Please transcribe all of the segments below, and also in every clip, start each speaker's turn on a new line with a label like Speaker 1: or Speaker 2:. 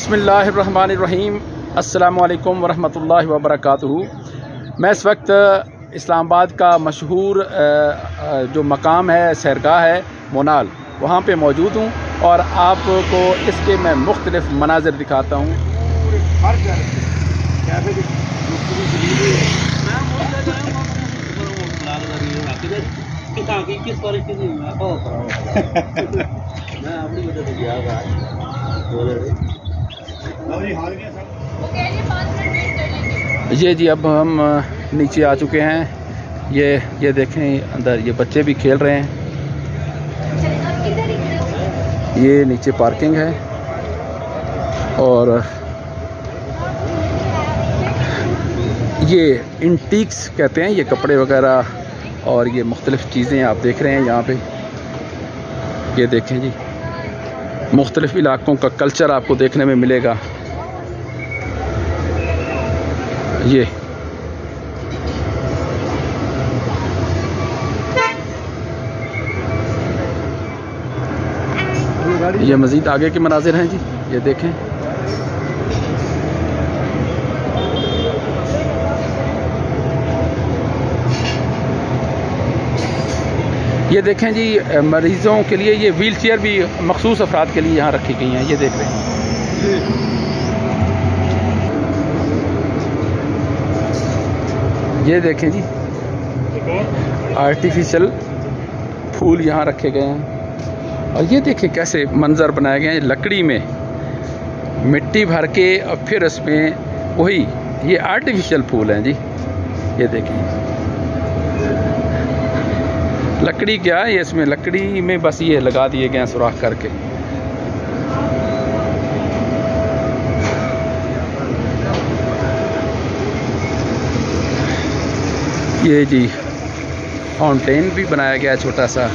Speaker 1: बिस्मिल्लाहिर्रहमानिर्रहीम। अस्सलामुअलैकुम वरहमतुल्लाहि वबरकातुहू। मैं इस वक्त इस्लामाबाद का मशहूर जो मकाम है, सैरगाह है मोनाल, वहाँ पे मौजूद हूँ और आपको इसके मैं मुख्तलिफ़ मनाज़िर दिखाता हूँ। ये जी अब हम नीचे आ चुके हैं। ये देखें, अंदर ये बच्चे भी खेल रहे हैं। ये नीचे पार्किंग है और ये इंटीक्स कहते हैं, ये कपड़े वगैरह और ये मुख्तलिफ़ चीज़ें आप देख रहे हैं यहाँ पे। ये देखें जी, मुख्तलिफ़ इलाकों का कल्चर आपको देखने में मिलेगा। ये मज़ीद आगे के मनाजिर हैं जी, ये देखें। ये देखें जी, मरीज़ों के लिए ये व्हील चेयर भी मखसूस अफराद के लिए यहाँ रखी गई हैं। ये देख रहे हैं, ये देखें जी, आर्टिफिशियल फूल यहाँ रखे गए हैं। और ये देखें कैसे मंजर बनाए गए हैं, लकड़ी में मिट्टी भर के और फिर इसमें वही ये आर्टिफिशियल फूल हैं जी। ये देखें, लकड़ी क्या है, ये इसमें लकड़ी में बस ये लगा दिए गए हैं सुराख करके। ये जी फाउंटेन भी बनाया गया है छोटा सा।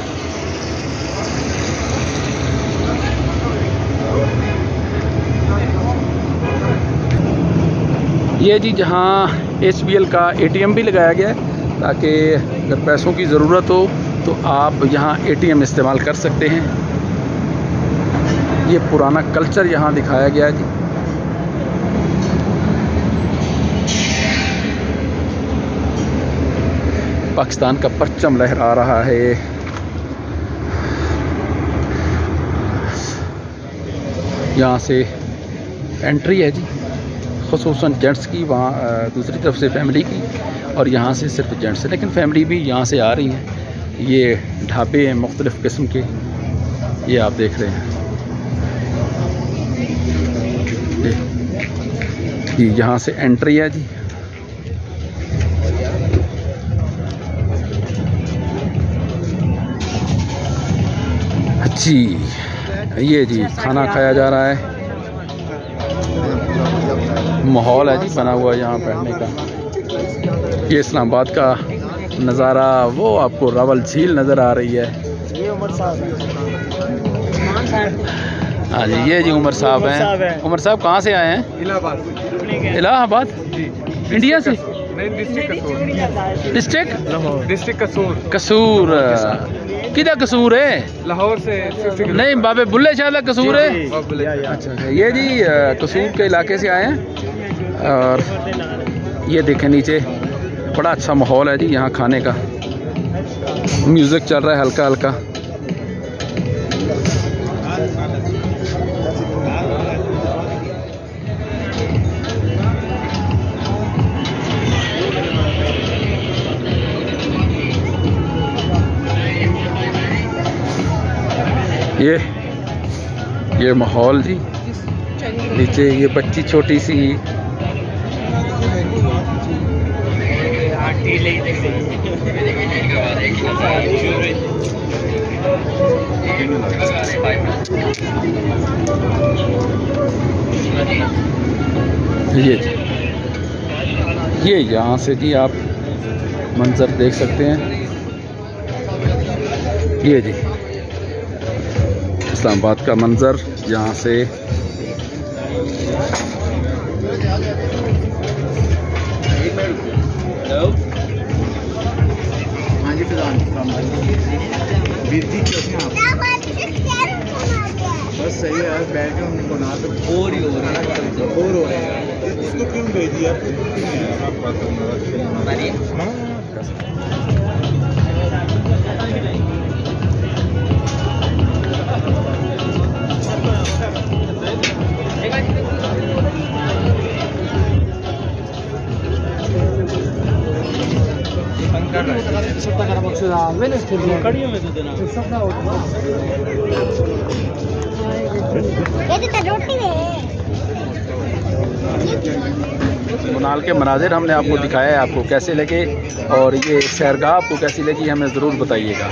Speaker 1: ये जी जहाँ HBL का ATM भी लगाया गया है ताकि अगर पैसों की ज़रूरत हो तो आप यहाँ ATM इस्तेमाल कर सकते हैं। ये पुराना कल्चर यहाँ दिखाया गया है जी। पाकिस्तान का परचम लहरा रहा है। यहाँ से एंट्री है जी, ख़ुसूसन जेंट्स की, वहाँ दूसरी तरफ से फैमिली की, और यहाँ से सिर्फ जेंट्स है, लेकिन फैमिली भी यहाँ से आ रही है। ये ढाबे हैं मुख्तलिफ़ किस्म के, ये आप देख रहे हैं। ये यहाँ से एंट्री है जी। जी ये जी खाना खाया जा रहा है, माहौल है जी बना हुआ यहाँ बैठने का। ये इस्लामाबाद का नज़ारा, वो आपको रावल झील नज़र आ रही है। हाँ जी, ये जी उमर साहब हैं। उमर साहब कहाँ से आए हैं? इलाहाबाद इंडिया से। डिस्ट्रिक्ट कसूर। किधर कसूर है? लाहौर से। नहीं, बाबे बुल्ले शाह कसूर है। अच्छा, ये जी कसूर के इलाके से आए हैं। और ये देखें नीचे बड़ा अच्छा माहौल है जी यहाँ खाने का। म्यूज़िक चल रहा है हल्का हल्का। ये माहौल जी, नीचे ये बच्ची छोटी सी ये यहाँ से जी आप मंजर देख सकते हैं। ये जी इस्लामाबाद का मंजर यहाँ से।
Speaker 2: बस सही है, बैठ के बना तो बोर ही हो रहा है, बोर हो रहे हैं। इसको क्यों भेज दिया?
Speaker 1: मुनाल के मनाजिर हमने आपको दिखाया है, आपको कैसे लगे और ये सैरगाह आपको कैसी लगी हमें ज़रूर बताइएगा।